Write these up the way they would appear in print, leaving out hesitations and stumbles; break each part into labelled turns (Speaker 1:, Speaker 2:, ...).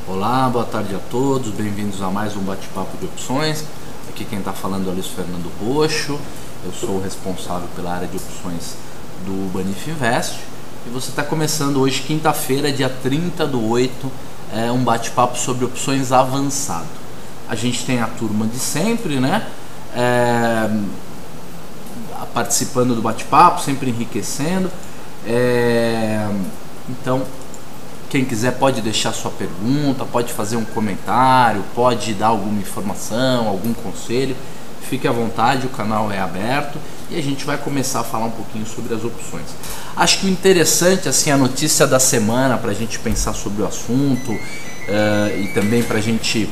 Speaker 1: Olá, boa tarde a todos, bem-vindos a mais um bate-papo de opções. Aqui quem está falando é o Luiz Fernando Roxo, eu sou o responsável pela área de opções do Banif Invest. E você está começando hoje, quinta-feira, dia 30/8, um bate-papo sobre opções avançado. A gente tem a turma de sempre, né? Participando do bate-papo, sempre enriquecendo. Então, quem quiser pode deixar sua pergunta, pode fazer um comentário, pode dar alguma informação, algum conselho. Fique à vontade, o canal é aberto e a gente vai começar a falar um pouquinho sobre as opções. Acho que o interessante, assim, a notícia da semana para a gente pensar sobre o assunto e também para a gente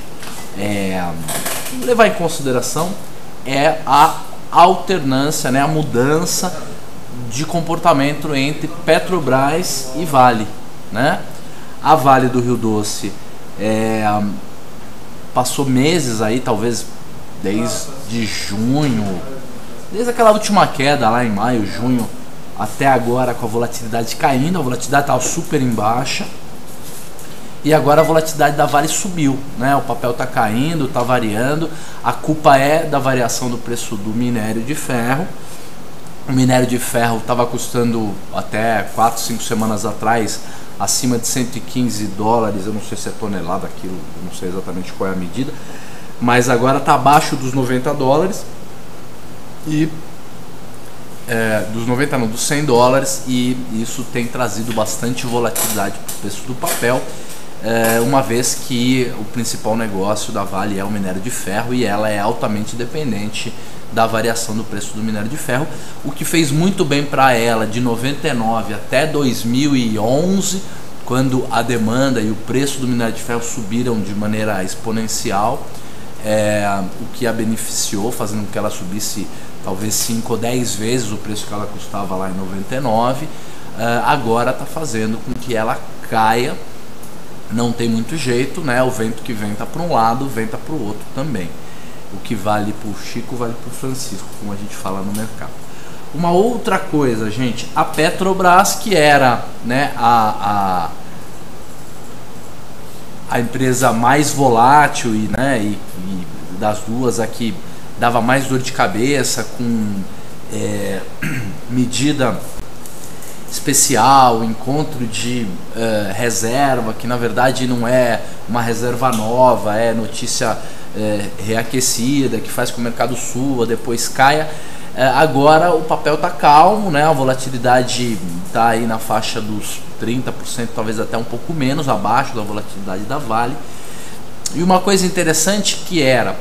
Speaker 1: levar em consideração é a alternância, né, a mudança de comportamento entre Petrobras e Vale, né? A Vale do Rio Doce passou meses aí, talvez desde junho, desde aquela última queda lá em maio, junho, até agora com a volatilidade caindo, a volatilidade estava super em baixa e agora a volatilidade da Vale subiu, né? O papel está caindo, está variando, a culpa é da variação do preço do minério de ferro. O minério de ferro estava custando até 4, 5 semanas atrás acima de 115 dólares, eu não sei se é tonelada aquilo, eu não sei exatamente qual é a medida, mas agora está abaixo dos 90 dólares e dos 90 não, dos 100 dólares, e isso tem trazido bastante volatilidade para o preço do papel, uma vez que o principal negócio da Vale é o minério de ferro e ela é altamente dependente da variação do preço do minério de ferro, o que fez muito bem para ela de 99 até 2011, quando a demanda e o preço do minério de ferro subiram de maneira exponencial, o que a beneficiou, fazendo com que ela subisse talvez 5 ou 10 vezes o preço que ela custava lá em 99, agora está fazendo com que ela caia. Não tem muito jeito, né? O vento que venta para um lado, venta para o outro também. O que vale para o Chico vale para o Francisco, como a gente fala no mercado. Uma outra coisa, gente, a Petrobras, que era, né, a empresa mais volátil e das duas aqui dava mais dor de cabeça com medida especial, encontro de reserva, que na verdade não é uma reserva nova, é notícia reaquecida, que faz com que o mercado suba, depois caia. Agora o papel está calmo, né? A volatilidade está aí na faixa dos 30%, talvez até um pouco menos, abaixo da volatilidade da Vale. E uma coisa interessante que era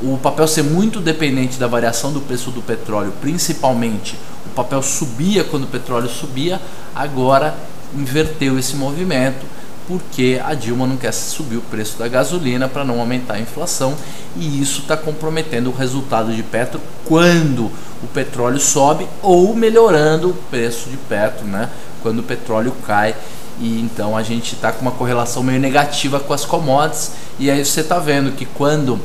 Speaker 1: o papel ser muito dependente da variação do preço do petróleo, principalmente o papel subia quando o petróleo subia, agora inverteu esse movimento, porque a Dilma não quer subir o preço da gasolina para não aumentar a inflação, e isso está comprometendo o resultado de Petro quando o petróleo sobe, ou melhorando o preço de Petro, né, quando o petróleo cai. E então a gente está com uma correlação meio negativa com as commodities, e aí você está vendo que quando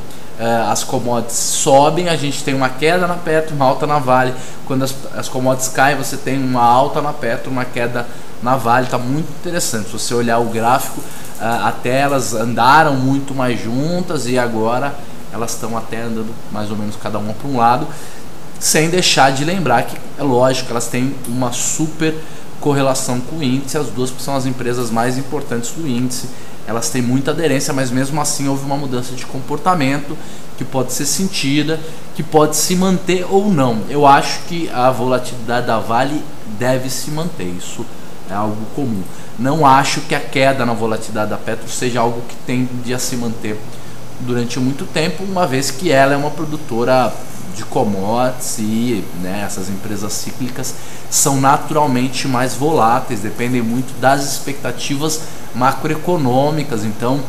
Speaker 1: as commodities sobem, a gente tem uma queda na Petro, uma alta na Vale. Quando as commodities caem, você tem uma alta na Petro, uma queda na Vale. Está muito interessante. Se você olhar o gráfico, até elas andaram muito mais juntas e agora elas estão até andando mais ou menos cada uma para um lado, sem deixar de lembrar que, é lógico, elas têm uma super correlação com o índice. As duas são as empresas mais importantes do índice, elas têm muita aderência, mas mesmo assim houve uma mudança de comportamento que pode ser sentida, que pode se manter ou não. Eu acho que a volatilidade da Vale deve se manter, isso é algo comum. Não acho que a queda na volatilidade da Petro seja algo que tende a se manter durante muito tempo, uma vez que ela é uma produtora de commodities e, né, essas empresas cíclicas são naturalmente mais voláteis, dependem muito das expectativas macroeconômicas. Então,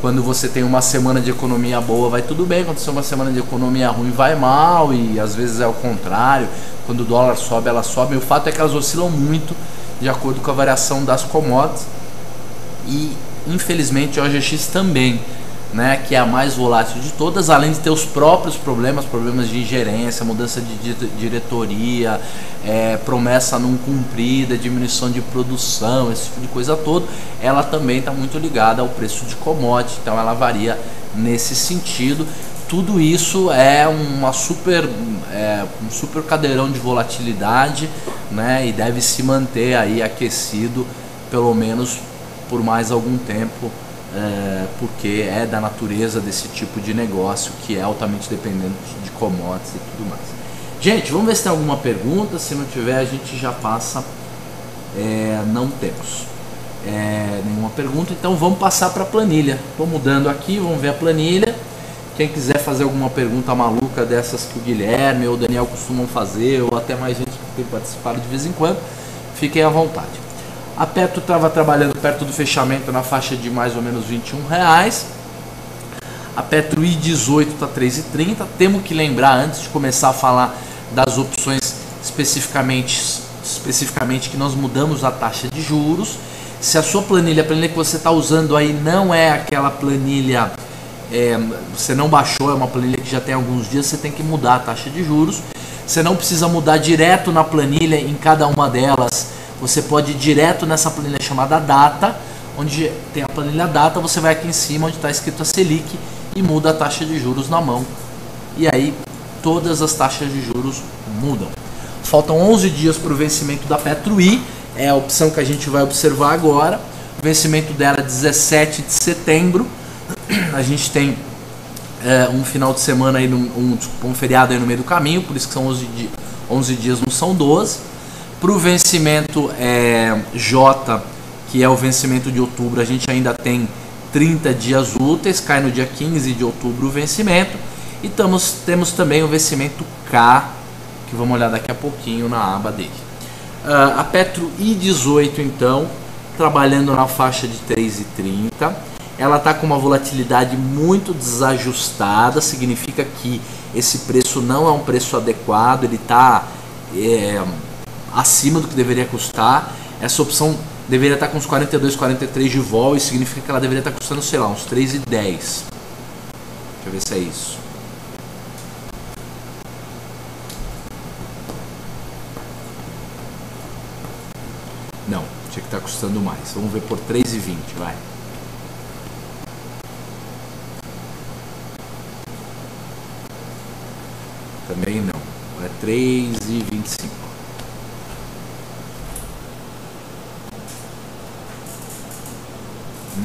Speaker 1: quando você tem uma semana de economia boa, vai tudo bem. Quando você tem uma semana de economia ruim, vai mal, e às vezes é o contrário. Quando o dólar sobe, ela sobe. E o fato é que elas oscilam muito de acordo com a variação das commodities, e infelizmente a OGX também. né, que é a mais volátil de todas, além de ter os próprios problemas de ingerência, mudança de diretoria, promessa não cumprida, diminuição de produção, esse tipo de coisa toda, ela também está muito ligada ao preço de commodity, então ela varia nesse sentido. Tudo isso é um super cadeirão de volatilidade, né, e deve se manter aí aquecido pelo menos por mais algum tempo, porque é da natureza desse tipo de negócio que é altamente dependente de commodities e tudo mais. Gente, vamos ver se tem alguma pergunta. Se não tiver, a gente já passa. Não temos nenhuma pergunta, então vamos passar para a planilha. Estou mudando aqui, vamos ver a planilha. Quem quiser fazer alguma pergunta maluca dessas que o Guilherme ou o Daniel costumam fazer, ou até mais gente que tem participado de vez em quando, fiquem à vontade. A Petro estava trabalhando perto do fechamento na faixa de mais ou menos R$21. A Petro I18 está 3,30. Temos que lembrar, antes de começar a falar das opções especificamente que nós mudamos a taxa de juros. Se a sua planilha, a planilha que você está usando aí não é aquela planilha, você não baixou, é uma planilha que já tem alguns dias, você tem que mudar a taxa de juros. Você não precisa mudar direto na planilha em cada uma delas. Você pode ir direto nessa planilha chamada Data, onde tem a planilha Data, você vai aqui em cima onde está escrito a Selic e muda a taxa de juros na mão. E aí todas as taxas de juros mudam. Faltam 11 dias para o vencimento da Petro I, é a opção que a gente vai observar agora. O vencimento dela é 17 de setembro. A gente tem um final de semana, aí um feriado aí no meio do caminho, por isso que são 11 dias, não são 12. Para o vencimento J, que é o vencimento de outubro, a gente ainda tem 30 dias úteis, cai no dia 15 de outubro o vencimento. E temos também o vencimento K, que vamos olhar daqui a pouquinho na aba dele. A Petro I18, então, trabalhando na faixa de 3,30. Ela está com uma volatilidade muito desajustada, significa que esse preço não é um preço adequado, ele está acima do que deveria custar. Essa opção deveria estar com uns 42, 43 de vol, e significa que ela deveria estar custando, sei lá, uns 3,10. Deixa eu ver se é isso. Não, tinha que estar custando mais. Vamos ver por 3,20, vai. Também não, é 3,25.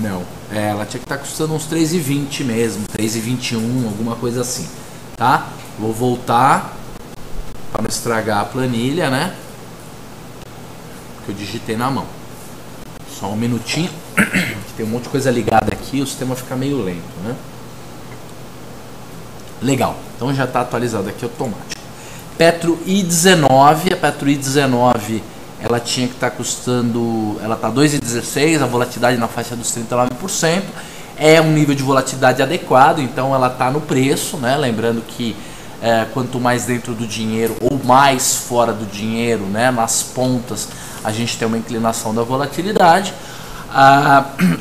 Speaker 1: Não, ela tinha que estar custando uns 3,20 mesmo, 3,21, alguma coisa assim, tá? Vou voltar para não estragar a planilha, né? Que eu digitei na mão. Só um minutinho, tem um monte de coisa ligada aqui, o sistema fica meio lento, né? Legal, então já está atualizado aqui automático. Petro I19, a Petro I19 ela tinha que estar custando, ela está 2,16, a volatilidade na faixa dos 39%, é um nível de volatilidade adequado, então ela está no preço, né? Lembrando que quanto mais dentro do dinheiro ou mais fora do dinheiro, né? Nas pontas, a gente tem uma inclinação da volatilidade.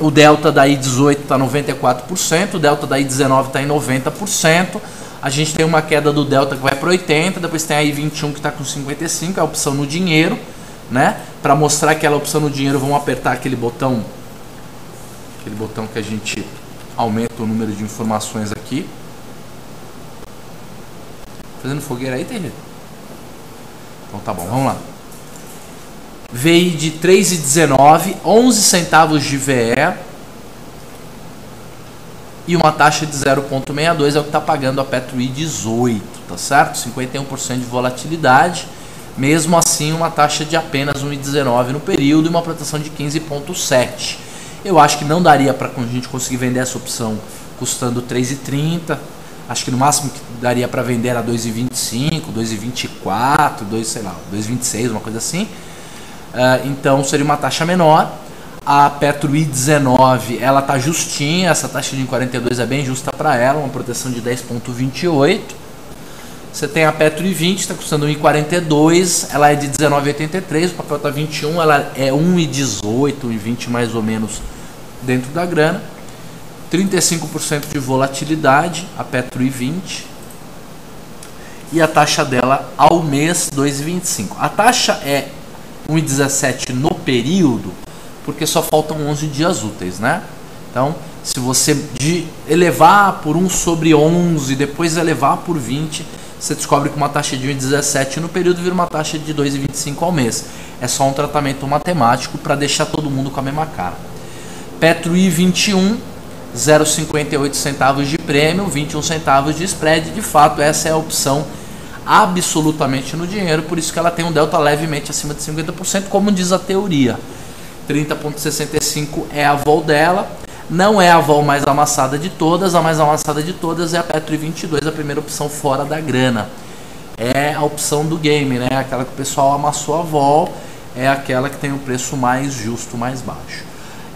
Speaker 1: O delta da I18 está 94%, o delta da I19 está em 90%. A gente tem uma queda do delta que vai para 80%, depois tem a I21 que está com 55%, a opção no dinheiro, né? Para mostrar aquela opção no dinheiro, vamos apertar aquele botão que a gente aumenta o número de informações aqui. Fazendo fogueira aí, tem? Então tá bom, vamos lá. VI de 3,19, 11 centavos de VE e uma taxa de 0,62 é o que está pagando a Petro I18, tá certo? 51% de volatilidade, mesmo assim uma taxa de apenas 1,19 no período e uma proteção de 15,7. Eu acho que não daria para a gente conseguir vender essa opção custando 3,30. Acho que no máximo que daria para vender era 2,25, 2,24, 2,26, uma coisa assim. Então seria uma taxa menor. A Petro I19 ela está justinha, essa taxa de 42 é bem justa para ela, uma proteção de 10,28. Você tem a Petro I20, está custando 1,42, ela é de 19,83, o papel está 21, ela é 1,18, 1,20 mais ou menos dentro da grana. 35% de volatilidade, a Petro I20, e a taxa dela ao mês 2,25. A taxa é 1,17 no período, porque só faltam 11 dias úteis, né? Então, se você elevar por 1 sobre 11, depois elevar por 20, você descobre que uma taxa de 1,17 no período vira uma taxa de 2,25 ao mês. É só um tratamento matemático para deixar todo mundo com a mesma cara. Petro I21, 0,58 centavos de prêmio, 21 centavos de spread. De fato, essa é a opção absolutamente no dinheiro, por isso que ela tem um delta levemente acima de 50%, como diz a teoria. 30,65 é a vol dela, não é a vol mais amassada de todas, a mais amassada de todas é a Petro I22, a primeira opção fora da grana. É a opção do game, né? Aquela que o pessoal amassou a vol, é aquela que tem o preço mais justo, mais baixo.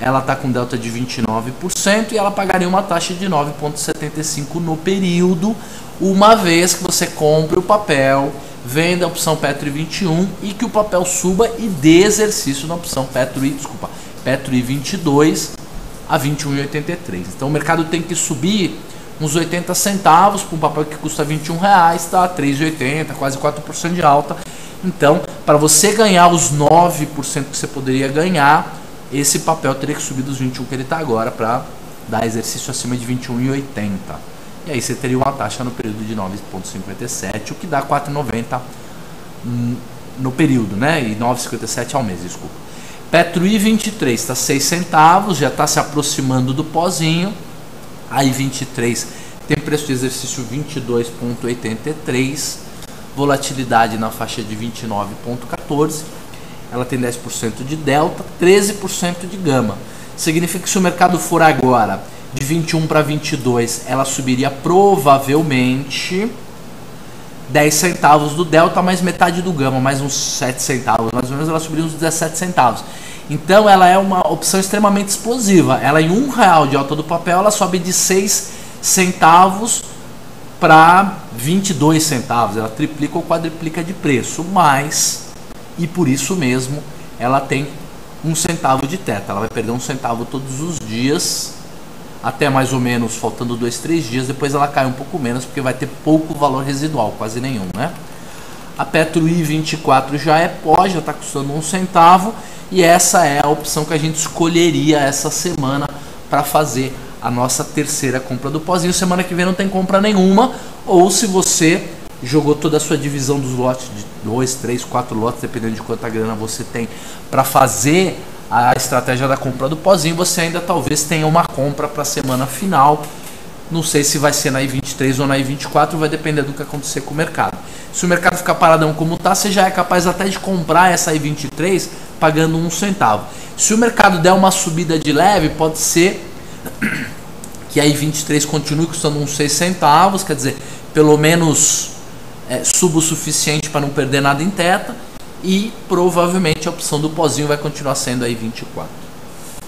Speaker 1: Ela está com delta de 29% e ela pagaria uma taxa de 9,75 no período, uma vez que você compre o papel, venda a opção Petro I21 e que o papel suba e dê exercício na opção Petro I22 a 21,83. Então o mercado tem que subir uns 80 centavos para um papel que custa R$21, está 3,80, quase 4% de alta. Então, para você ganhar os 9% que você poderia ganhar, esse papel teria que subir dos 21 que ele está agora para dar exercício acima de 21,80. E aí você teria uma taxa no período de 9,57, o que dá 4,90 no período, né? E 9,57 ao mês, desculpa. Petro I23 está 6 centavos, já está se aproximando do pozinho. A I23 tem preço de exercício 22,83, volatilidade na faixa de 29,14. Ela tem 10% de delta, 13% de gama. Significa que se o mercado for agora de 21 para 22, ela subiria provavelmente 10 centavos do delta, mais metade do gama, mais uns 7 centavos, mais ou menos ela subiria uns 17 centavos. Então ela é uma opção extremamente explosiva. Ela em R$1 de alta do papel, ela sobe de 6 centavos para 22 centavos. Ela triplica ou quadriplica de preço, mas, e por isso mesmo, ela tem 1 centavo de teto. Ela vai perder 1 centavo todos os dias, até mais ou menos faltando 2, 3 dias. Depois ela cai um pouco menos, porque vai ter pouco valor residual, quase nenhum, né? A Petro I24 já é pó, já está custando 1 centavo. E essa é a opção que a gente escolheria essa semana para fazer a nossa terceira compra do pozinho. Semana que vem não tem compra nenhuma, ou se você jogou toda a sua divisão dos lotes, de 2, 3, 4 lotes, dependendo de quanta grana você tem, para fazer a estratégia da compra do pozinho, você ainda talvez tenha uma compra para a semana final. Não sei se vai ser na I23 ou na I24, vai depender do que acontecer com o mercado. Se o mercado ficar paradão como está, você já é capaz até de comprar essa I23 pagando 1 centavo. Se o mercado der uma subida de leve, pode ser que a I23 continue custando uns 6 centavos, quer dizer, pelo menos suba o suficiente para não perder nada em teta, e provavelmente a opção do pozinho vai continuar sendo a I24.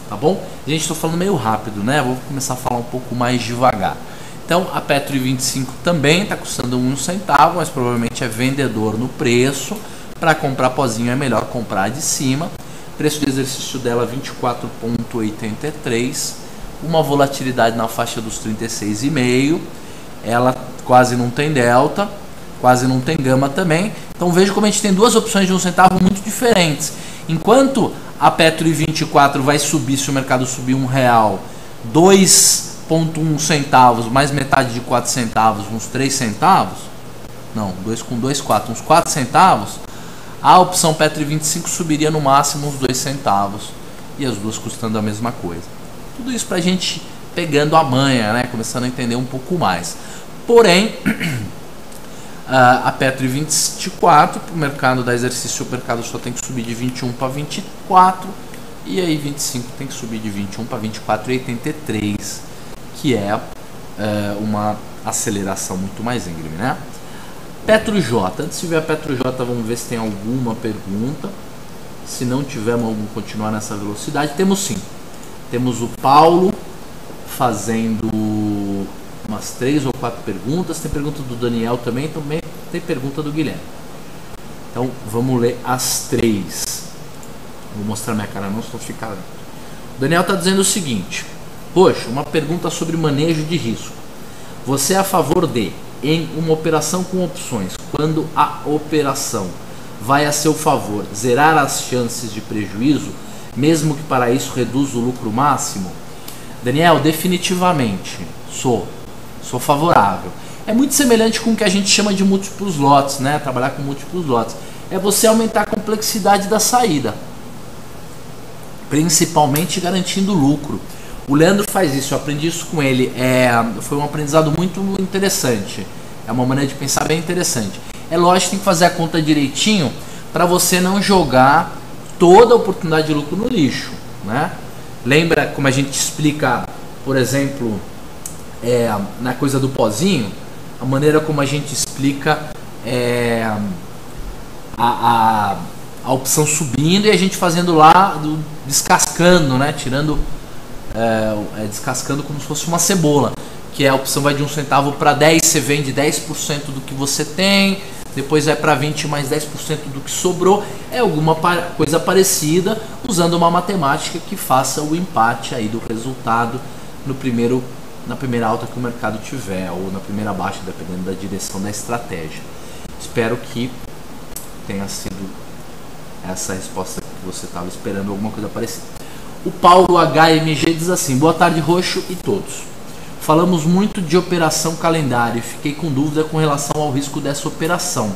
Speaker 1: Tá bom? Gente, estou falando meio rápido, né? Vou começar a falar um pouco mais devagar. Então, a Petro I25 também está custando 1 centavo, mas provavelmente é vendedor no preço. Para comprar pozinho é melhor comprar de cima. Preço de exercício dela 24,83. Uma volatilidade na faixa dos 36,5. Ela quase não tem delta, quase não tem gama também. Então veja como a gente tem duas opções de 1 centavo muito diferentes. Enquanto a Petro I24 vai subir, se o mercado subir R$1, 2,1 centavos, mais metade de 4 centavos, uns 3 centavos. Não, 2 com 2, 4, uns 4 centavos. A opção Petro I25 subiria no máximo uns 2 centavos. E as duas custando a mesma coisa. Tudo isso pra gente pegando a manha, né? Começando a entender um pouco mais. Porém, a Petro I24, para o mercado dar exercício, o mercado só tem que subir de 21 para 24. E aí 25 tem que subir de 21 para 24,83, que é uma aceleração muito mais íngreme, né? Petro J. Antes de ver a Petro J, vamos ver se tem alguma pergunta. Se não tiver, vamos continuar nessa velocidade. Temos sim. Temos o Paulo fazendo umas 3 ou 4 perguntas. Tem pergunta do Daniel também tem pergunta do Guilherme. Então vamos ler as 3. Vou mostrar minha cara não, senão fica. O Daniel está dizendo o seguinte: Roxo, uma pergunta sobre manejo de risco. Você é a favor de, em uma operação com opções, quando a operação vai a seu favor, zerar as chances de prejuízo, mesmo que para isso reduza o lucro máximo? Daniel, definitivamente sou favorável. É muito semelhante com o que a gente chama de múltiplos lotes, né? Trabalhar com múltiplos lotes. É você aumentar a complexidade da saída, principalmente garantindo lucro. O Leandro faz isso, eu aprendi isso com ele. Foi um aprendizado muito interessante. É uma maneira de pensar bem interessante. É lógico que tem que fazer a conta direitinho para você não jogar toda a oportunidade de lucro no lixo, né? Lembra como a gente explica, por exemplo, na coisa do pozinho, a maneira como a gente explica a opção subindo e a gente fazendo lá, descascando, né? Tirando, descascando como se fosse uma cebola, que a opção vai de 1 centavo para 10, você vende 10% do que você tem, depois vai para 20 mais 10% do que sobrou. É alguma coisa parecida, usando uma matemática que faça o empate aí do resultado na primeira alta que o mercado tiver, ou na primeira baixa, dependendo da direção da estratégia. Espero que tenha sido essa a resposta que você estava esperando, alguma coisa parecida. O Paulo HMG diz assim: boa tarde, Roxo e todos. Falamos muito de operação calendário e fiquei com dúvida com relação ao risco dessa operação.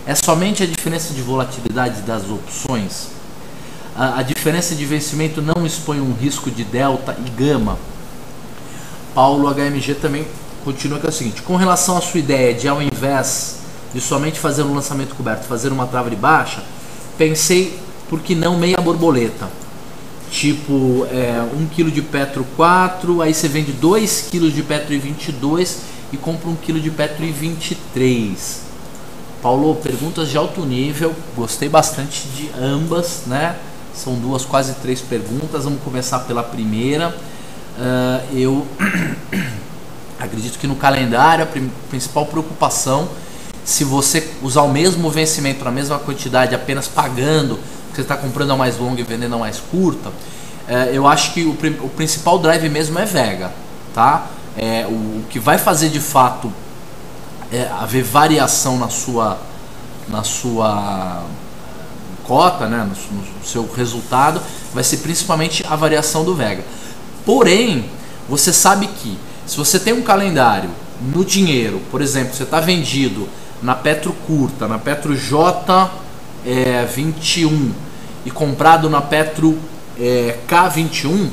Speaker 1: É somente a diferença de volatilidade das opções? A diferença de vencimento não expõe um risco de delta e gama? Paulo HMG também continua que é o seguinte: com relação à sua ideia de, ao invés de somente fazer um lançamento coberto, fazer uma trave baixa, pensei, por que não meia borboleta? Tipo, 1 kg de Petro 4, aí você vende 2 kg de Petro e 22 e compra 1 kg de Petro e 23. Paulo, perguntas de alto nível, gostei bastante de ambas, né? São duas, quase 3 perguntas. Vamos começar pela primeira. Eu acredito que no calendário a principal preocupação, se você usar o mesmo vencimento na mesma quantidade, apenas pagando, você está comprando a mais longa e vendendo a mais curta, eu acho que o principal drive mesmo é Vega, tá? O que vai fazer de fato haver variação na sua cota, né? No seu resultado, vai ser principalmente a variação do Vega. Porém, você sabe que se você tem um calendário no dinheiro, por exemplo, você está vendido na Petro curta, na Petro J21 e comprado na Petro K21,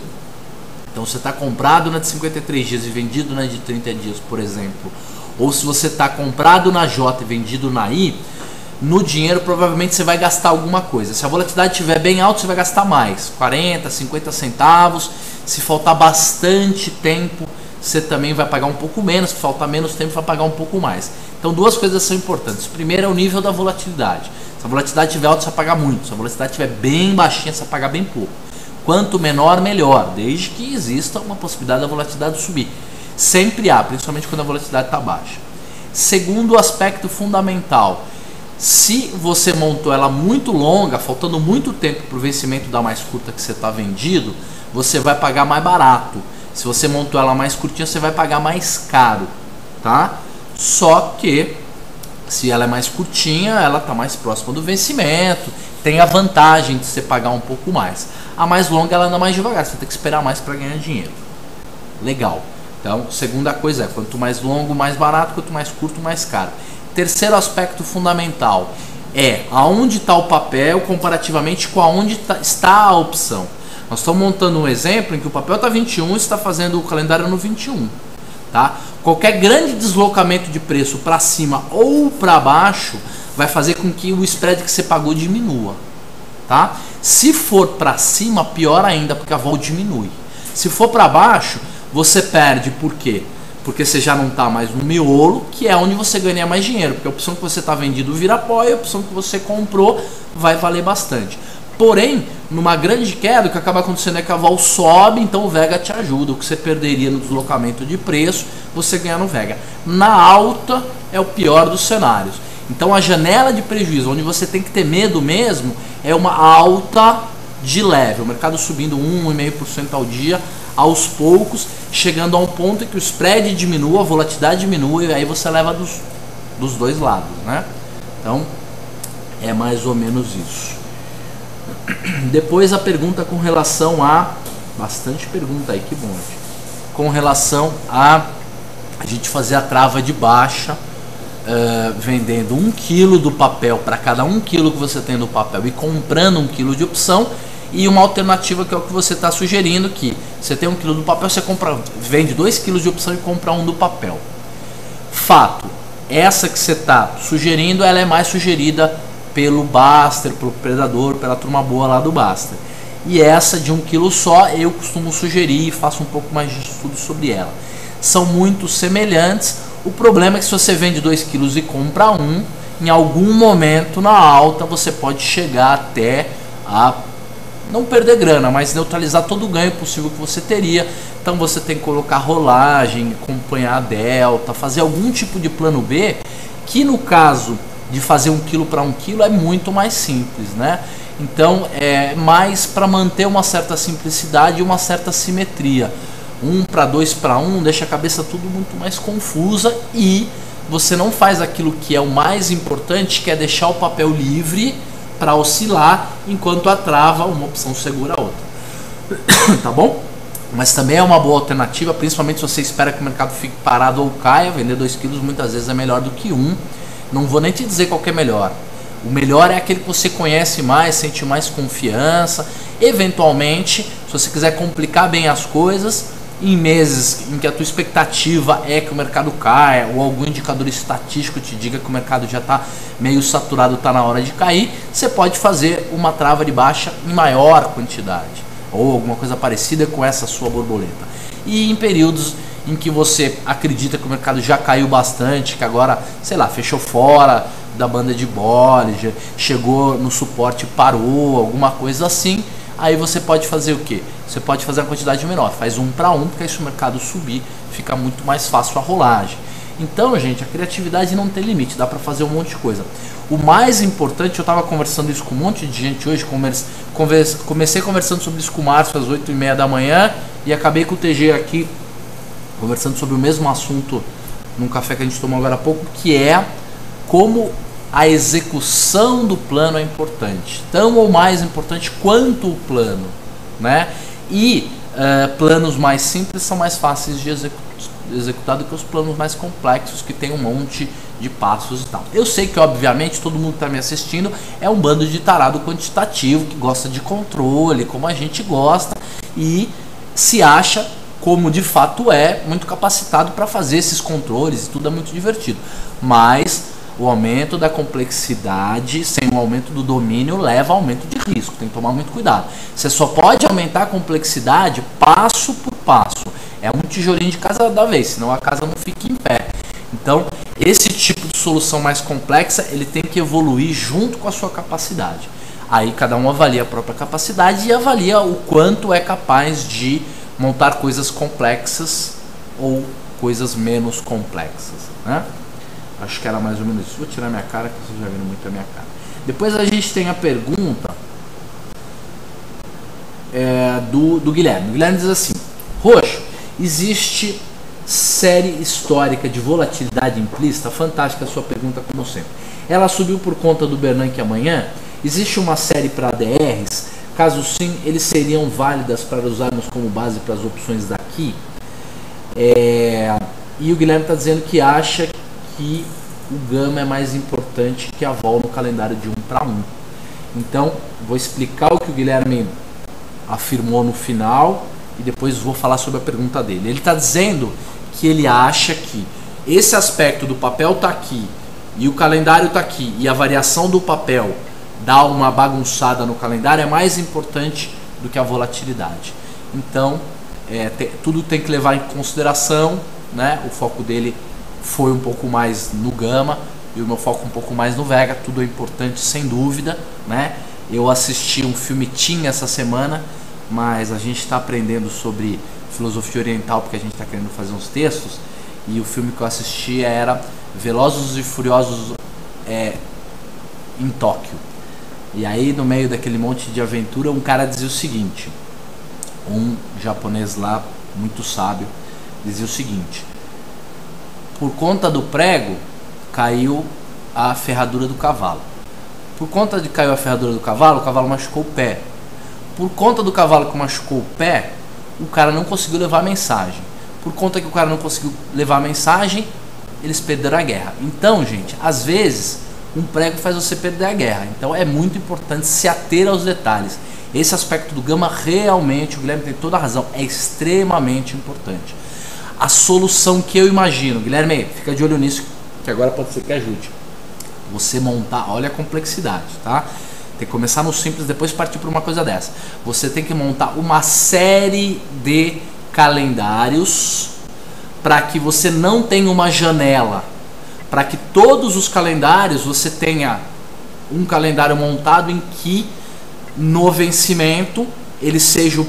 Speaker 1: então você está comprado na de 53 dias e vendido na de 30 dias, por exemplo, ou se você está comprado na J e vendido na I, no dinheiro provavelmente você vai gastar alguma coisa. Se a volatilidade estiver bem alta, você vai gastar mais, 40, 50 centavos. Se faltar bastante tempo, você também vai pagar um pouco menos. Se faltar menos tempo, vai pagar um pouco mais. Então, duas coisas são importantes. Primeiro é o nível da volatilidade. Se a volatilidade estiver alta, você vai pagar muito. Se a volatilidade estiver bem baixinha, você vai pagar bem pouco. Quanto menor, melhor, desde que exista uma possibilidade da volatilidade subir. Sempre há, principalmente quando a volatilidade está baixa. Segundo aspecto fundamental, se você montou ela muito longa, faltando muito tempo para o vencimento da mais curta que você está vendido, você vai pagar mais barato. Se você montou ela mais curtinha, você vai pagar mais caro, tá? Só que se ela é mais curtinha, ela está mais próxima do vencimento, tem a vantagem de você pagar um pouco mais. A mais longa, ela anda mais devagar, você tem que esperar mais para ganhar dinheiro. Legal. Então, segunda coisa é, quanto mais longo, mais barato, quanto mais curto, mais caro. Terceiro aspecto fundamental é aonde está o papel comparativamente com aonde está a opção. Nós estamos montando um exemplo em que o papel está 21 e está fazendo o calendário no 21. Tá? Qualquer grande deslocamento de preço para cima ou para baixo vai fazer com que o spread que você pagou diminua. Tá? Se for para cima, pior ainda, porque a vol diminui. Se for para baixo, você perde. Por quê? Porque você já não está mais no miolo, que é onde você ganha mais dinheiro. Porque a opção que você está vendido vira pó e a opção que você comprou vai valer bastante. Porém, numa grande queda, o que acaba acontecendo é que a vol sobe, então o Vega te ajuda. O que você perderia no deslocamento de preço, você ganha no Vega. Na alta é o pior dos cenários. Então a janela de prejuízo, onde você tem que ter medo mesmo, é uma alta de leve, o mercado subindo 1,5% ao dia, aos poucos, chegando a um ponto em que o spread diminua, a volatilidade diminua, e aí você leva dos dois lados, né? Então, é mais ou menos isso. Depois a pergunta com relação a... Bastante pergunta aí, que bom. Com relação a gente fazer a trava de baixa, vendendo 1 kg do papel para cada 1 kg que você tem do papel e comprando 1 kg de opção. E uma alternativa que é o que você está sugerindo, que você tem 1 kg do papel, você vende 2 kg de opção e compra 1 do papel. Fato, essa que você está sugerindo, ela é mais sugerida pelo Baster, pelo Predador, pela turma boa lá do Baster. E essa de 1 kg só, eu costumo sugerir e faço um pouco mais de estudo sobre ela. São muito semelhantes. O problema é que se você vende 2 kg e compra 1, em algum momento na alta você pode chegar até a não perder grana, mas neutralizar todo o ganho possível que você teria. Então você tem que colocar rolagem, acompanhar a delta, fazer algum tipo de plano B, que no caso de fazer 1 kg para 1 kg é muito mais simples, né? Então é mais para manter uma certa simplicidade e uma certa simetria. 1 para 2 para 1 deixa a cabeça tudo muito mais confusa e você não faz aquilo que é o mais importante, que é deixar o papel livre para oscilar enquanto a trava uma opção segura a outra. Tá bom? Mas também é uma boa alternativa, principalmente se você espera que o mercado fique parado ou caia. Vender 2 kg muitas vezes é melhor do que 1. Não vou nem te dizer qual que é melhor. O melhor é aquele que você conhece mais, sente mais confiança. Eventualmente, se você quiser complicar bem as coisas, em meses em que a tua expectativa é que o mercado caia, ou algum indicador estatístico te diga que o mercado já está meio saturado, está na hora de cair, você pode fazer uma trava de baixa em maior quantidade, ou alguma coisa parecida com essa sua borboleta. E em períodos em que você acredita que o mercado já caiu bastante, que agora, sei lá, fechou fora da banda de Bollinger, chegou no suporte, parou, alguma coisa assim, aí você pode fazer o que? Você pode fazer a quantidade menor, faz 1 para 1, porque aí se o mercado subir, fica muito mais fácil a rolagem. Então, gente, a criatividade não tem limite, dá para fazer um monte de coisa. O mais importante, eu estava conversando isso com um monte de gente hoje, comecei conversando sobre isso com o Márcio às 8h30 da manhã e acabei com o TG aqui conversando sobre o mesmo assunto num café que a gente tomou agora há pouco, que é como a execução do plano é importante, tão ou mais importante quanto o plano, né? E planos mais simples são mais fáceis de executar do que os planos mais complexos, que tem um monte de passos e tal. Eu sei que, obviamente, todo mundo que está me assistindo é um bando de tarado quantitativo, que gosta de controle, como a gente gosta, e se acha, como de fato é, muito capacitado para fazer esses controles, e tudo é muito divertido. Mas o aumento da complexidade sem o aumento do domínio leva a aumento de risco, tem que tomar muito cuidado. Você só pode aumentar a complexidade passo por passo, é um tijolinho de casa da vez, senão a casa não fica em pé. Então, esse tipo de solução mais complexa, ele tem que evoluir junto com a sua capacidade. Aí cada um avalia a própria capacidade e avalia o quanto é capaz de montar coisas complexas ou coisas menos complexas, né? Acho que era mais ou menos isso. Vou tirar minha cara, que vocês já viram muito a minha cara. Depois a gente tem a pergunta do Guilherme. O Guilherme diz assim: Roxo, existe série histórica de volatilidade implícita? Fantástica a sua pergunta, como sempre. Ela subiu por conta do Bernanke amanhã? Existe uma série para ADRs? Caso sim, eles seriam válidas para usarmos como base para as opções daqui? E o Guilherme está dizendo que acha que o Gama é mais importante que a Vol no calendário de 1 para 1. Então, vou explicar o que o Guilherme afirmou no final e depois vou falar sobre a pergunta dele. Ele está dizendo que ele acha que esse aspecto do papel está aqui e o calendário está aqui e a variação do papel dá uma bagunçada no calendário é mais importante do que a volatilidade. Então, tudo tem que levar em consideração, né? O foco dele foi um pouco mais no Gama e o meu foco um pouco mais no Vega. Tudo é importante, sem dúvida, né? Eu assisti um filme Tim essa semana, mas a gente está aprendendo sobre filosofia oriental porque a gente está querendo fazer uns textos, e o filme que eu assisti era Velozes e Furiosos em Tóquio. E aí no meio daquele monte de aventura um cara dizia o seguinte, um japonês lá, muito sábio, dizia o seguinte: por conta do prego caiu a ferradura do cavalo. Por conta de caiu a ferradura do cavalo, o cavalo machucou o pé. Por conta do cavalo que machucou o pé, o cara não conseguiu levar a mensagem. Por conta que o cara não conseguiu levar a mensagem, eles perderam a guerra. Então, gente, às vezes um prego faz você perder a guerra. Então é muito importante se ater aos detalhes. Esse aspecto do Gama realmente, o Guilherme tem toda a razão, é extremamente importante. A solução que eu imagino, Guilherme, fica de olho nisso, que agora pode ser que ajude. Você montar, olha a complexidade, tá? Tem que começar no simples, depois partir para uma coisa dessa. Você tem que montar uma série de calendários para que você não tenha uma janela, para que todos os calendários você tenha um calendário montado em que no vencimento ele seja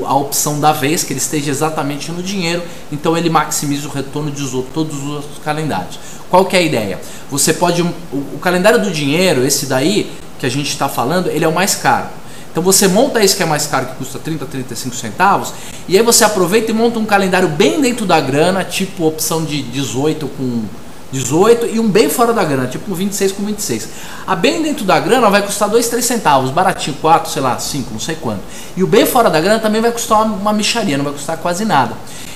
Speaker 1: a opção da vez, que ele esteja exatamente no dinheiro, então ele maximiza o retorno de todos os outros calendários. Qual que é a ideia? Você pode, o calendário do dinheiro, esse daí que a gente está falando, ele é o mais caro. Então você monta esse que é mais caro, que custa 30, 35 centavos, e aí você aproveita e monta um calendário bem dentro da grana, tipo opção de 18 com 18 e um bem fora da grana, tipo um 26 com 26. A bem dentro da grana vai custar 2, 3 centavos, baratinho, 4, sei lá, 5, não sei quanto. E o bem fora da grana também vai custar uma mixaria, não vai custar quase nada.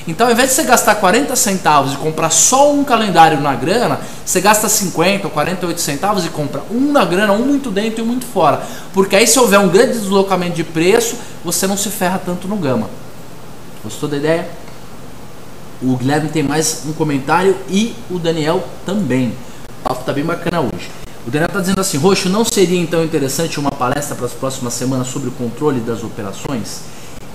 Speaker 1: Então ao invés de você gastar 40 centavos e comprar só um calendário na grana, você gasta 50 ou 48 centavos e compra um na grana, um muito dentro e um muito fora. Porque aí se houver um grande deslocamento de preço, você não se ferra tanto no Gama. Gostou da ideia? O Guilherme tem mais um comentário e o Daniel também. O papo tá bem bacana hoje. O Daniel tá dizendo assim: Roxo, não seria então interessante uma palestra para as próximas semanas sobre o controle das operações?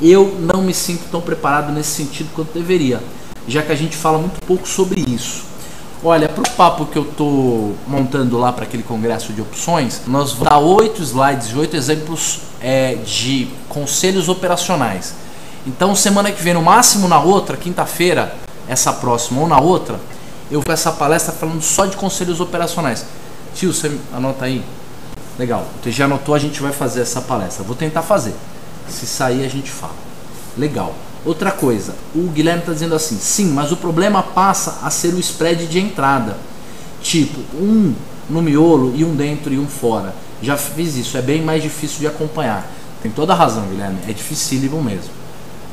Speaker 1: Eu não me sinto tão preparado nesse sentido quanto deveria, já que a gente fala muito pouco sobre isso. Olha, para o papo que eu tô montando lá para aquele congresso de opções, nós vamos dar 8 slides, 8 exemplos de conselhos operacionais. Então semana que vem, no máximo na outra, quinta-feira, essa próxima ou na outra, eu vou com essa palestra falando só de conselhos operacionais. Tio, você anota aí? Legal, você já anotou, a gente vai fazer essa palestra. Vou tentar fazer. Se sair a gente fala. Legal. Outra coisa, o Guilherme está dizendo assim: sim, mas o problema passa a ser o spread de entrada. Tipo, um no miolo e um dentro e um fora. Já fiz isso, é bem mais difícil de acompanhar. Tem toda a razão, Guilherme, é dificílimo mesmo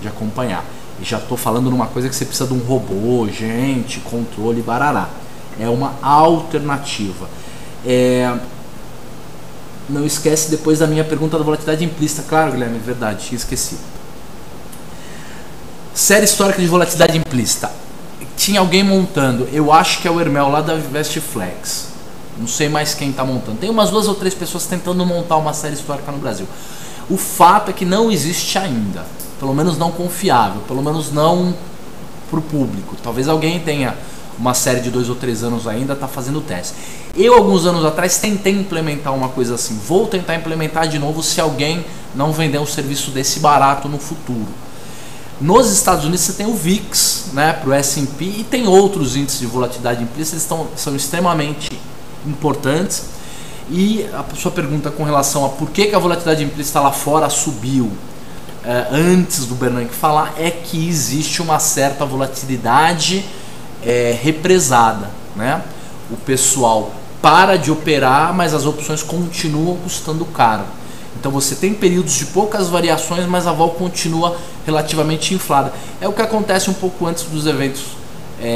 Speaker 1: de acompanhar. E já estou falando numa coisa que você precisa de um robô, gente, controle, barará. É uma alternativa. Não esquece depois da minha pergunta da volatilidade implícita. Claro, Guilherme, é verdade, tinha esquecido. Série histórica de volatilidade implícita. Tinha alguém montando, eu acho que é o Hermel lá da Vestflex. Não sei mais quem está montando. Tem umas 2 ou 3 pessoas tentando montar uma série histórica no Brasil. O fato é que não existe ainda. Pelo menos não confiável, pelo menos não para o público. Talvez alguém tenha uma série de 2 ou 3 anos ainda, está fazendo teste. Eu, alguns anos atrás, tentei implementar uma coisa assim. Vou tentar implementar de novo se alguém não vender um serviço desse barato no futuro. Nos Estados Unidos você tem o VIX, né, para o S&P, e tem outros índices de volatilidade implícita, eles são extremamente importantes. E a sua pergunta com relação a por que a volatilidade implícita lá fora subiu antes do Bernanke falar, é que existe uma certa volatilidade represada, né? O pessoal para de operar, mas as opções continuam custando caro. Então você tem períodos de poucas variações, mas a vol continua relativamente inflada. É o que acontece um pouco antes dos eventos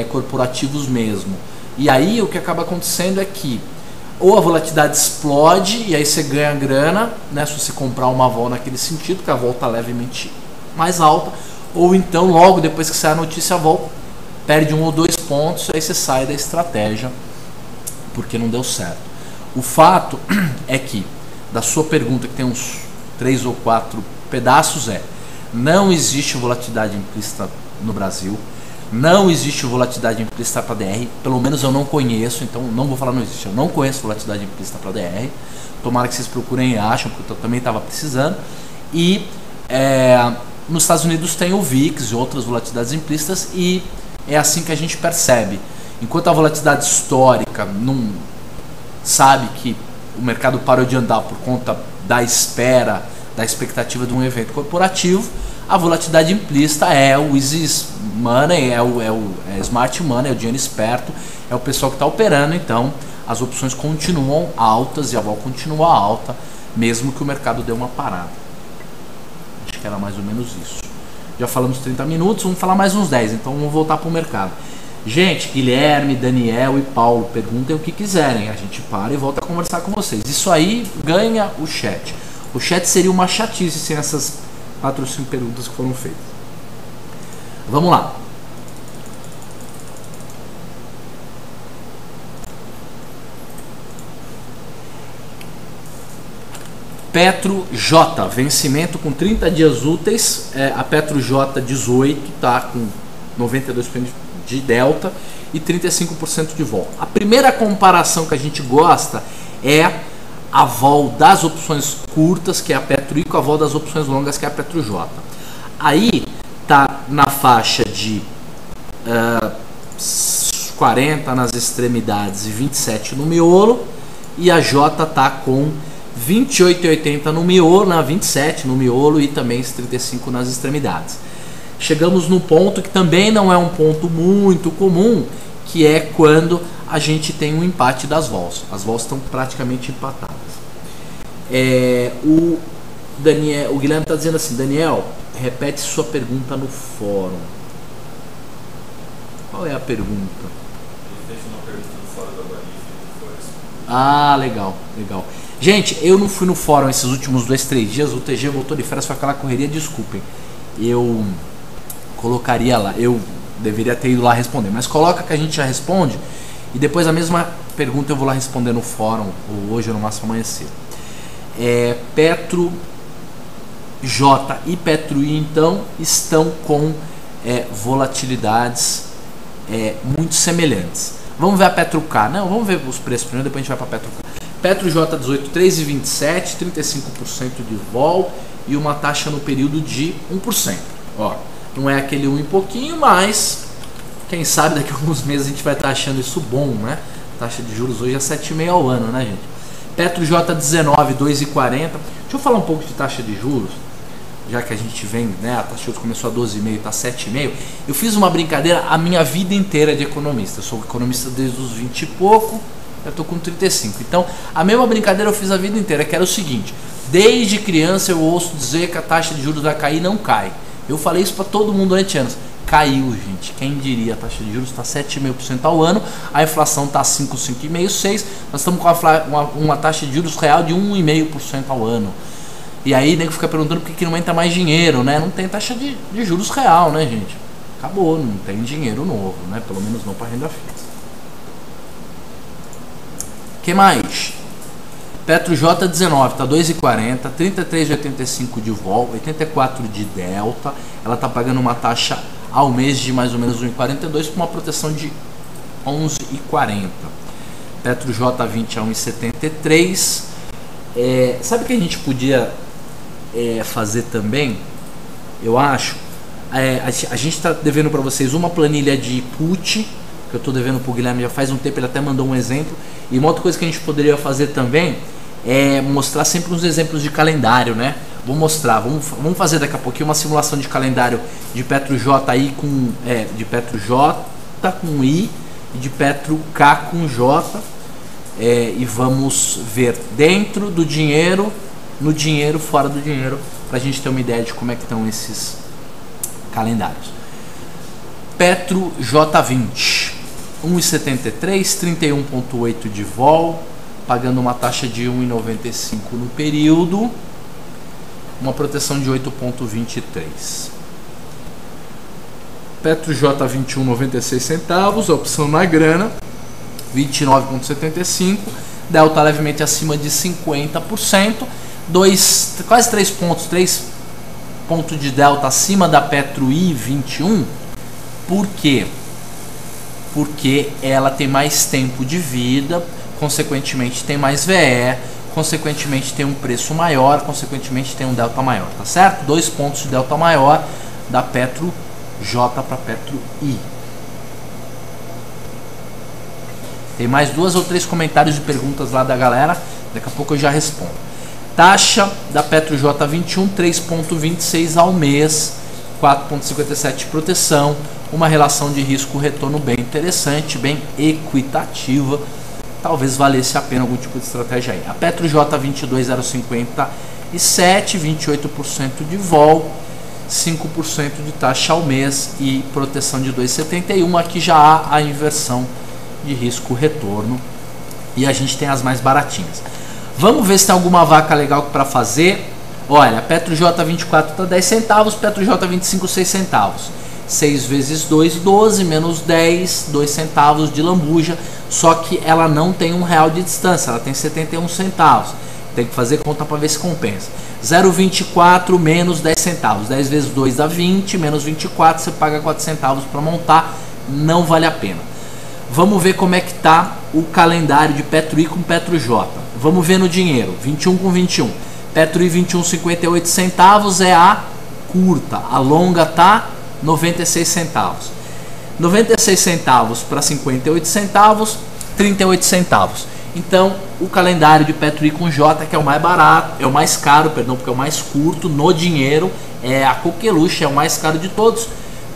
Speaker 1: corporativos mesmo. E aí o que acaba acontecendo é que ou a volatilidade explode e aí você ganha grana, né, se você comprar uma vol naquele sentido, que a vol está levemente mais alta, ou então logo depois que sai a notícia a vol perde 1 ou 2 pontos, aí você sai da estratégia porque não deu certo. O fato é que, da sua pergunta, que tem uns 3 ou 4 pedaços, não existe volatilidade implícita no Brasil. Não existe volatilidade implícita para DR, pelo menos eu não conheço, então não vou falar não existe, eu não conheço volatilidade implícita para DR. Tomara que vocês procurem e achem, porque eu também estava precisando. E nos Estados Unidos tem o VIX e outras volatilidades implícitas, e é assim que a gente percebe. Enquanto a volatilidade histórica não sabe que o mercado parou de andar por conta da espera, da expectativa de um evento corporativo, a volatilidade implícita é o easy money, é smart money, é o dinheiro esperto, é o pessoal que está operando. Então as opções continuam altas e a vol continua alta, mesmo que o mercado dê uma parada. Acho que era mais ou menos isso. Já falamos 30 minutos, vamos falar mais uns 10, então vamos voltar para o mercado. Gente, Guilherme, Daniel e Paulo, perguntem o que quiserem, a gente para e volta a conversar com vocês. Isso aí ganha o chat. O chat seria uma chatice sem essas 4 ou 5 perguntas que foram feitas. Vamos lá. Petro J, vencimento com 30 dias úteis. A Petro J 18 está com 92% de delta e 35% de vol. A primeira comparação que a gente gosta é a vol das opções curtas, que é a Petro I, com a vol das opções longas, que é a Petro J. Aí tá na faixa de 40 nas extremidades e 27 no miolo, e a J tá com 28,80 no miolo, na 27 no miolo e também 35 nas extremidades. Chegamos no ponto que também não é um ponto muito comum, que é quando a gente tem um empate das vols. As vols estão praticamente empatadas. O Guilherme está dizendo assim: Daniel, repete sua pergunta no fórum. Qual é a pergunta?
Speaker 2: Ele fez uma pergunta no fórum da Banif.
Speaker 1: Ah, legal, legal. Gente, eu não fui no fórum esses últimos 2, 3 dias. O TG voltou de férias, foi aquela correria, desculpem. Eu colocaria lá, eu deveria ter ido lá responder, mas coloca que a gente já responde e depois a mesma pergunta eu vou lá responder no fórum, ou hoje ou no máximo amanhã cedo. Petro J e Petro I então estão com volatilidades muito semelhantes. Vamos ver a Petro K, não, vamos ver os preços primeiro, depois a gente vai para Petro K. Petro J 18, 3,27, 35% de vol e uma taxa no período de 1%. Ó, não é aquele 1 e pouquinho, mas quem sabe daqui a alguns meses a gente vai estar achando isso bom, né? Taxa de juros hoje é 7,5 ao ano, né, gente? Petro J 19, 2,40. Deixa eu falar um pouco de taxa de juros, já que a gente vem, né? A taxa de juros começou a 12,5, está 7,5. Eu fiz uma brincadeira a minha vida inteira de economista. Eu sou economista desde os 20 e pouco, eu estou com 35. Então, a mesma brincadeira eu fiz a vida inteira, que era o seguinte: desde criança eu ouço dizer que a taxa de juros vai cair, não cai. Eu falei isso para todo mundo durante anos. Caiu, gente. Quem diria? A taxa de juros está 7,5% ao ano, a inflação está 5, 5,5%, 6%. Nós estamos com uma taxa de juros real de 1,5% ao ano. E aí, nego fica perguntando por que não entra mais dinheiro, né? Não tem taxa de juros real, né, gente? Acabou, não tem dinheiro novo, né? Pelo menos não para renda fixa. O que mais? Petro J 19, está 2,40, 33,85 de vol, 84 de delta. Ela está pagando uma taxa ao mês de mais ou menos 1,42 com uma proteção de 11,40. Petro J 20 a 1,73. Sabe o que a gente podia fazer também? Eu acho. A gente está devendo para vocês uma planilha de put, que eu estou devendo para o Guilherme já faz um tempo, ele até mandou um exemplo. E uma outra coisa que a gente poderia fazer também é mostrar sempre uns exemplos de calendário, né? Vou mostrar, vamos fazer daqui a pouquinho uma simulação de calendário de Petro J aí com de Petro J com I e de Petro K com J, e vamos ver dentro do dinheiro, no dinheiro, fora do dinheiro, para a gente ter uma ideia de como é que estão esses calendários. Petro J20, 1,73, 31,8 de vol, pagando uma taxa de 1,95 no período, uma proteção de 8,23. Petro J21, 96 centavos, a opção na grana, 29,75, delta levemente acima de 50%, quase 3 pontos, 3 pontos de delta acima da Petro I21. Por quê? Porque ela tem mais tempo de vida, consequentemente tem mais VE, consequentemente tem um preço maior, consequentemente tem um delta maior, tá certo? 2 pontos de delta maior da Petro J para Petro I. Tem mais 2 ou 3 comentários e perguntas lá da galera. Daqui a pouco eu já respondo. Taxa da Petro J21, 3,26 ao mês, 4,57 de proteção, uma relação de risco-retorno bem interessante, bem equitativa. Talvez valesse a pena algum tipo de estratégia aí. A Petro J22, 0,57, 28% de vol, 5% de taxa ao mês e proteção de 2,71. Aqui já há a inversão de risco-retorno e a gente tem as mais baratinhas. Vamos ver se tem alguma vaca legal para fazer. Olha, a Petro J24 está 10 centavos, Petro J25 6 centavos. 6 vezes 2, 12, menos 10, 2 centavos de lambuja. Só que ela não tem R$1 de distância, ela tem 71 centavos. Tem que fazer conta para ver se compensa. 0,24 menos 10 centavos. 10 vezes 2 dá 20, menos 24, você paga 4 centavos para montar. Não vale a pena. Vamos ver como é que está o calendário de Petro I com Petro J. Vamos ver no dinheiro, 21 com 21. Petro I 21, 58 centavos é a curta. A longa tá 96 centavos. 96 centavos para 58 centavos, 38 centavos. Então, o calendário de Petro I com J, que é o mais barato, é o mais caro, perdão, porque é o mais curto no dinheiro, é a coqueluche, é o mais caro de todos.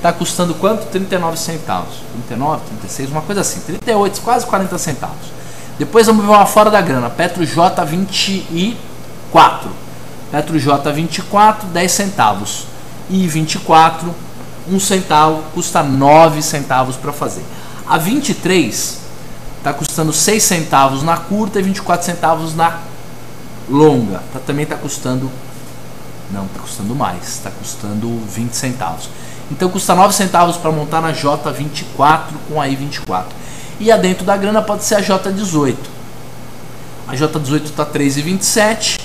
Speaker 1: Tá custando quanto? 39 centavos. 39, 36, uma coisa assim. 38, quase 40 centavos. Depois vamos ver uma fora da grana. Petro J24. Petro J24, 10 centavos. E 24, 1 centavo, custa 9 centavos para fazer. A 23 está custando 6 centavos na curta e 24 centavos na longa. Também está custando... Não, está custando mais. Está custando 20 centavos. Então custa 9 centavos para montar na J24 com a I24. E a dentro da grana pode ser a J18. A J18 está 3,27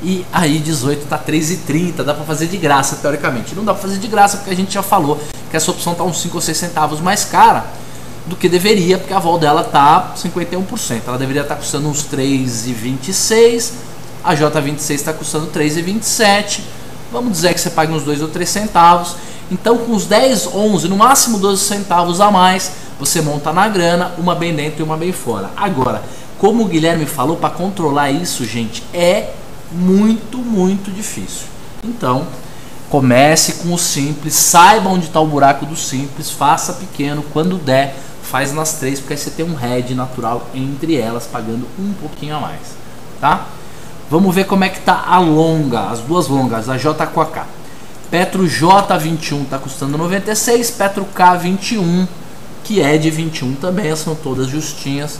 Speaker 1: e a I18 está 3,30. Dá para fazer de graça, teoricamente. Não dá para fazer de graça porque a gente já falou que essa opção está uns 5 ou 6 centavos mais cara do que deveria, porque a vol dela está 51%. Ela deveria estar custando uns 3,26. A J26 está custando 3,27. Vamos dizer que você paga uns 2 ou 3 centavos. Então com os 10, 11, no máximo 12 centavos a mais, você monta na grana, uma bem dentro e uma bem fora. Agora, como o Guilherme falou, para controlar isso, gente, é muito, muito difícil. Então, comece com o simples, saiba onde está o buraco do simples, faça pequeno, quando der, faz nas 3, porque aí você tem um head natural entre elas, pagando um pouquinho a mais, tá? Vamos ver como é que tá a longa, as duas longas, a J com a K. Petro J21 está custando 96, Petro K21, que é de 21 também, são todas justinhas,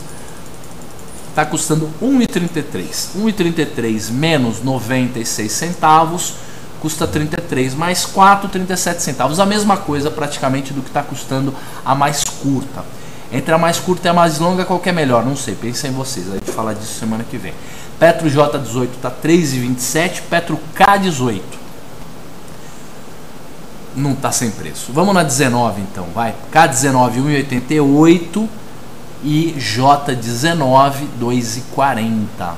Speaker 1: está custando 1,33. 1,33 menos 96 centavos, custa 33, mais 4, 37 centavos. A mesma coisa praticamente do que está custando a mais curta. Entre a mais curta e a mais longa, qual que é melhor? Não sei, pensem em vocês, a gente fala disso semana que vem. Petro J18 está 3,27, Petro K18 não está sem preço. Vamos na 19 então, vai. K19 1,88 e J19 2,40.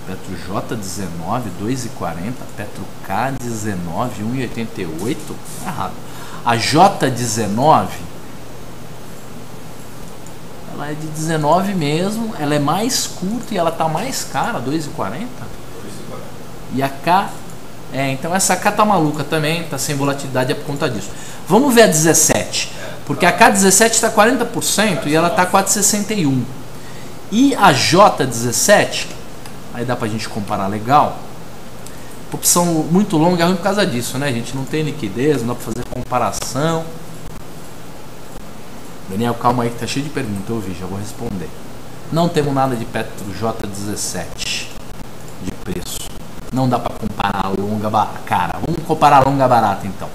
Speaker 1: Petro J19 2,40, Petro K19 1,88, errado. A J19 ela é de 19 mesmo, ela é mais curta e ela tá mais cara, 2,40. E a K então essa K tá maluca também, tá sem volatilidade, é por conta disso. Vamos ver a 17, porque a K17 está 40% e ela tá 4,61. E a J17, aí dá pra gente comparar legal. Opção muito longa é ruim por causa disso, né, gente? Não tem liquidez, não dá pra fazer comparação. Daniel, calma aí que tá cheio de perguntas, eu vi, já vou responder. Não temos nada de Petro J17 de preço. Não dá para comparar a longa cara. Vamos comparar a longa barata então.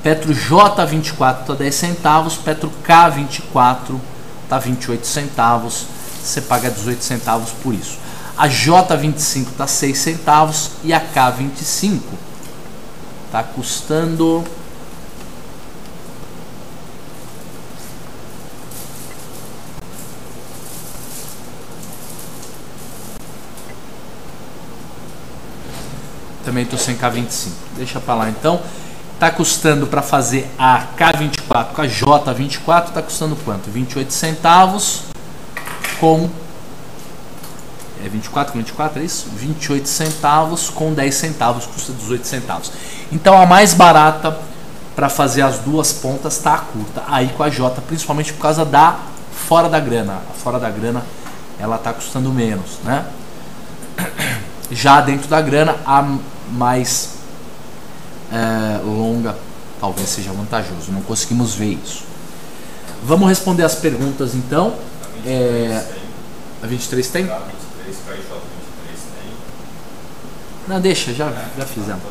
Speaker 1: Petro J24 está 10 centavos, Petro K24 está 28 centavos. Você paga 18 centavos por isso. A J25 está 6 centavos e a K25 está custando... Também estou sem K25, deixa para lá então. Está custando para fazer a K24 com a J24, está custando quanto? 28 centavos com é 24 com 24, é isso? 28 centavos com 10 centavos, custa 18 centavos. Então a mais barata para fazer as duas pontas tá a curta, aí com a J, principalmente por causa da fora da grana. A fora da grana ela tá custando menos, né? Já dentro da grana a mais longa talvez seja vantajoso, não conseguimos ver isso. Vamos responder as perguntas então. A 23 tem?
Speaker 2: A 23, KJ 23 tem.
Speaker 1: Não, deixa, já fizemos.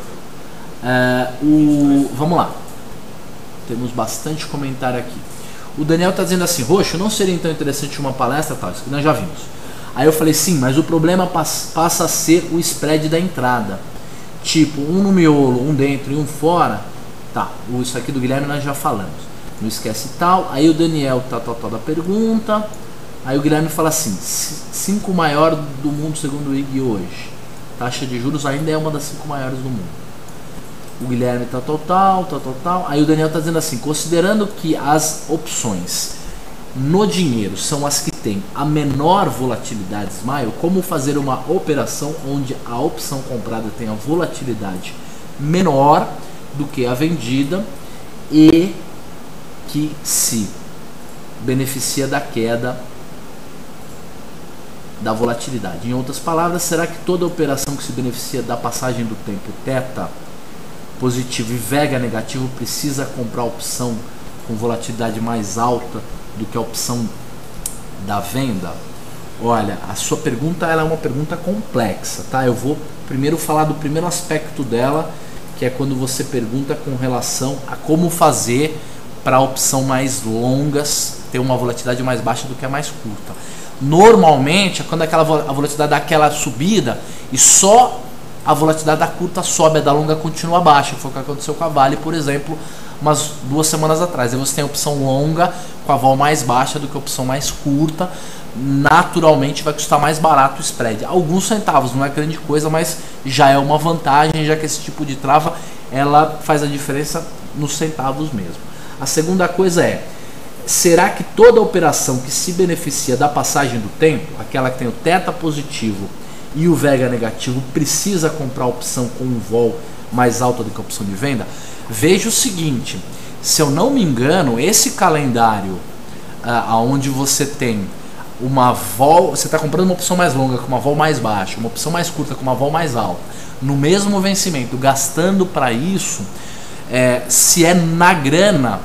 Speaker 1: Vamos lá. Temos bastante comentário aqui. O Daniel está dizendo assim: Roxo, não seria então interessante uma palestra tal? Isso que nós já vimos. Aí eu falei: sim, mas o problema passa a ser o spread da entrada. Tipo, um no miolo, um dentro e um fora. Tá, isso aqui do Guilherme nós já falamos. Não esquece tal. Aí o Daniel tal da pergunta. Aí o Guilherme fala assim: 5 maior do mundo segundo o IG hoje. Taxa de juros ainda é uma das 5 maiores do mundo. O Guilherme tal. Aí o Daniel está dizendo assim: considerando que as opções no dinheiro são as que têm a menor volatilidade, Smile, como fazer uma operação onde a opção comprada tem a volatilidade menor do que a vendida e que se beneficia da queda da volatilidade? Em outras palavras, será que toda operação que se beneficia da passagem do tempo θ positivo e vega negativo precisa comprar a opção com volatilidade mais alta do que a opção da venda? Olha, a sua pergunta ela é uma pergunta complexa, tá? Eu vou primeiro falar do primeiro aspecto dela, que é quando você pergunta com relação a como fazer para a opção mais longas ter uma volatilidade mais baixa do que a mais curta. Normalmente é quando a volatilidade dá aquela subida e só a volatilidade da curta sobe, a da longa continua baixa. Foi o que aconteceu com a Vale, por exemplo, umas 2 semanas atrás. Aí você tem a opção longa com a vol mais baixa do que a opção mais curta. Naturalmente vai custar mais barato o spread. Alguns centavos, não é grande coisa, mas já é uma vantagem, já que esse tipo de trava ela faz a diferença nos centavos mesmo. A segunda coisa é: será que toda operação que se beneficia da passagem do tempo, aquela que tem o θ positivo e o vega negativo, precisa comprar a opção com um vol mais alta do que a opção de venda? Veja o seguinte: se eu não me engano, esse calendário onde você tem uma vol, você está comprando uma opção mais longa com uma vol mais baixa, uma opção mais curta com uma vol mais alta, no mesmo vencimento, gastando para isso, se é na grana,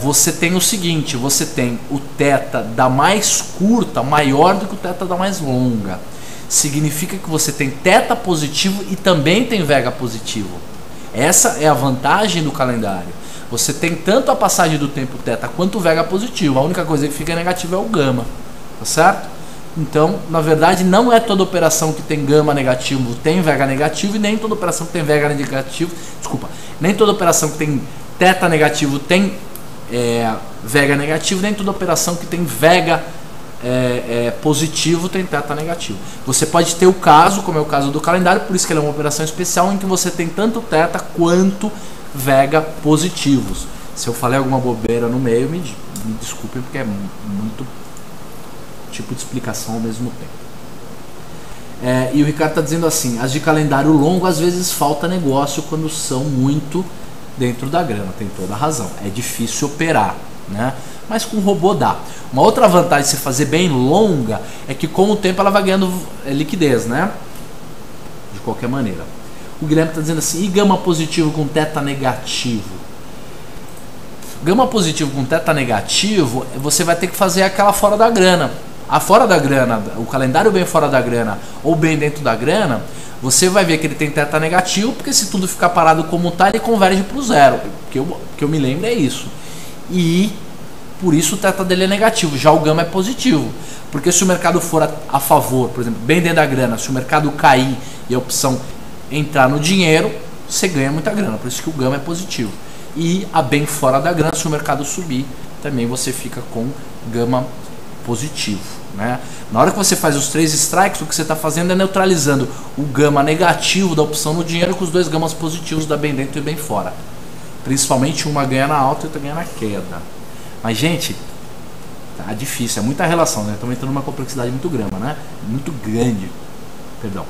Speaker 1: você tem o seguinte: você tem o θ da mais curta maior do que o θ da mais longa. Significa que você tem θ positivo e também tem vega positivo. Essa é a vantagem do calendário. Você tem tanto a passagem do tempo θ quanto o vega positivo. A única coisa que fica negativa é o gama, tá certo? Então, na verdade, não é toda operação que tem gama negativo tem vega negativo, e nem toda operação que tem vega negativo, nem toda operação que tem θ negativo tem vega negativo, nem toda operação que tem vega positivo tem θ negativo. Você pode ter o caso, como é o caso do calendário, por isso que ele é uma operação especial, em que você tem tanto θ quanto vega positivos. Se eu falei alguma bobeira no meio, me desculpem, porque é muito tipo de explicação ao mesmo tempo. E o Ricardo está dizendo assim: as de calendário longo às vezes falta negócio quando são muito dentro da grana. Tem toda a razão, é difícil operar, né? Mas com o robô dá. Uma outra vantagem de você fazer bem longa é que com o tempo ela vai ganhando liquidez, né? De qualquer maneira. O Guilherme está dizendo assim: e gama positivo com θ negativo? Gama positivo com θ negativo, você vai ter que fazer aquela fora da grana. A fora da grana, o calendário bem fora da grana ou bem dentro da grana, você vai ver que ele tem θ negativo, porque se tudo ficar parado como está, ele converge para o zero. Que eu me lembro é isso. E por isso o θ dele é negativo. Já o gama é positivo, porque se o mercado for a favor, por exemplo, bem dentro da grana, se o mercado cair e a opção entrar no dinheiro, você ganha muita grana. Por isso que o gama é positivo. E a bem fora da grana, se o mercado subir, também você fica com gama positivo, né? Na hora que você faz os 3 strikes, o que você está fazendo é neutralizando o gama negativo da opção no dinheiro com os 2 gamas positivos da bem dentro e bem fora. Principalmente uma ganha na alta e outra ganha na queda. Mas, gente, Tá difícil, é muita relação, né? Estamos entrando numa complexidade muito grande, né? Muito grande. Perdão.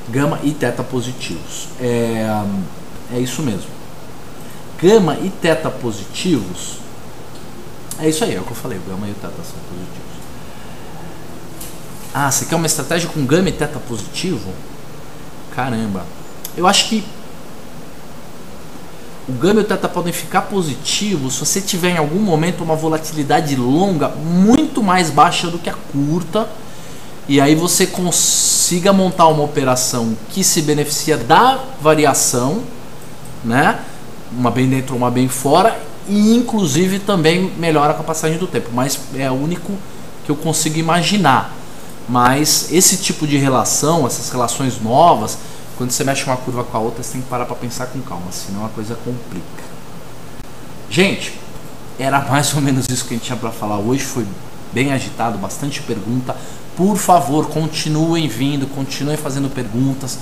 Speaker 1: Gama e teta positivos. É isso mesmo. Gama e teta positivos. É isso aí, é o que eu falei. O gama e o teta são positivos. Ah, você quer uma estratégia com gama e teta positivo? Caramba. Eu acho que o gama e o teta podem ficar positivos se você tiver em algum momento uma volatilidade longa muito mais baixa do que a curta, e aí você consiga montar uma operação que se beneficia da variação, né? Uma bem dentro, uma bem fora, e inclusive também melhora com a passagem do tempo, mas é o único que eu consigo imaginar. Mas esse tipo de relação, essas relações novas, quando você mexe uma curva com a outra, você tem que parar para pensar com calma, senão a coisa complica. Gente, era mais ou menos isso que a gente tinha para falar hoje. Foi bem agitado, bastante pergunta. Por favor, continuem vindo, continuem fazendo perguntas.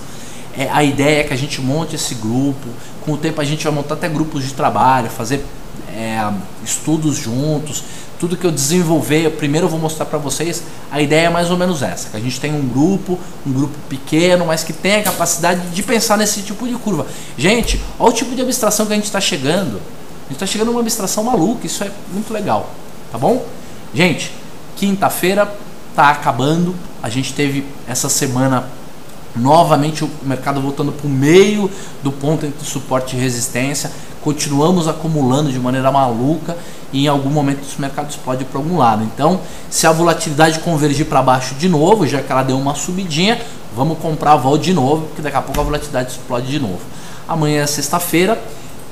Speaker 1: A ideia é que a gente monte esse grupo. Com o tempo a gente vai montar até grupos de trabalho, fazer estudos juntos. Tudo que eu desenvolver, primeiro eu vou mostrar para vocês. A ideia é mais ou menos essa, que a gente tem um grupo pequeno, mas que tem a capacidade de pensar nesse tipo de curva. Gente, olha o tipo de abstração que a gente está chegando. A gente está chegando numa abstração maluca, isso é muito legal, tá bom? Gente, quinta-feira tá acabando. A gente teve essa semana novamente o mercado voltando para o meio do ponto entre suporte e resistência. Continuamos acumulando de maneira maluca e em algum momento esse mercado explode para algum lado. Então, se a volatilidade convergir para baixo de novo, já que ela deu uma subidinha, vamos comprar a vol de novo, porque daqui a pouco a volatilidade explode de novo. Amanhã é sexta-feira.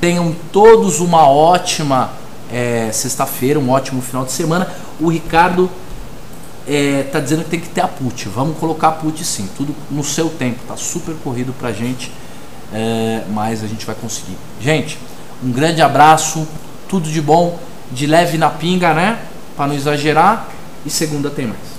Speaker 1: Tenham todos uma ótima sexta-feira, um ótimo final de semana. O Ricardo tá dizendo que tem que ter a put. Vamos colocar a put sim, tudo no seu tempo. Tá super corrido pra gente, mas a gente vai conseguir. Gente, um grande abraço, tudo de bom, de leve na pinga, né? Para não exagerar. E segunda tem mais.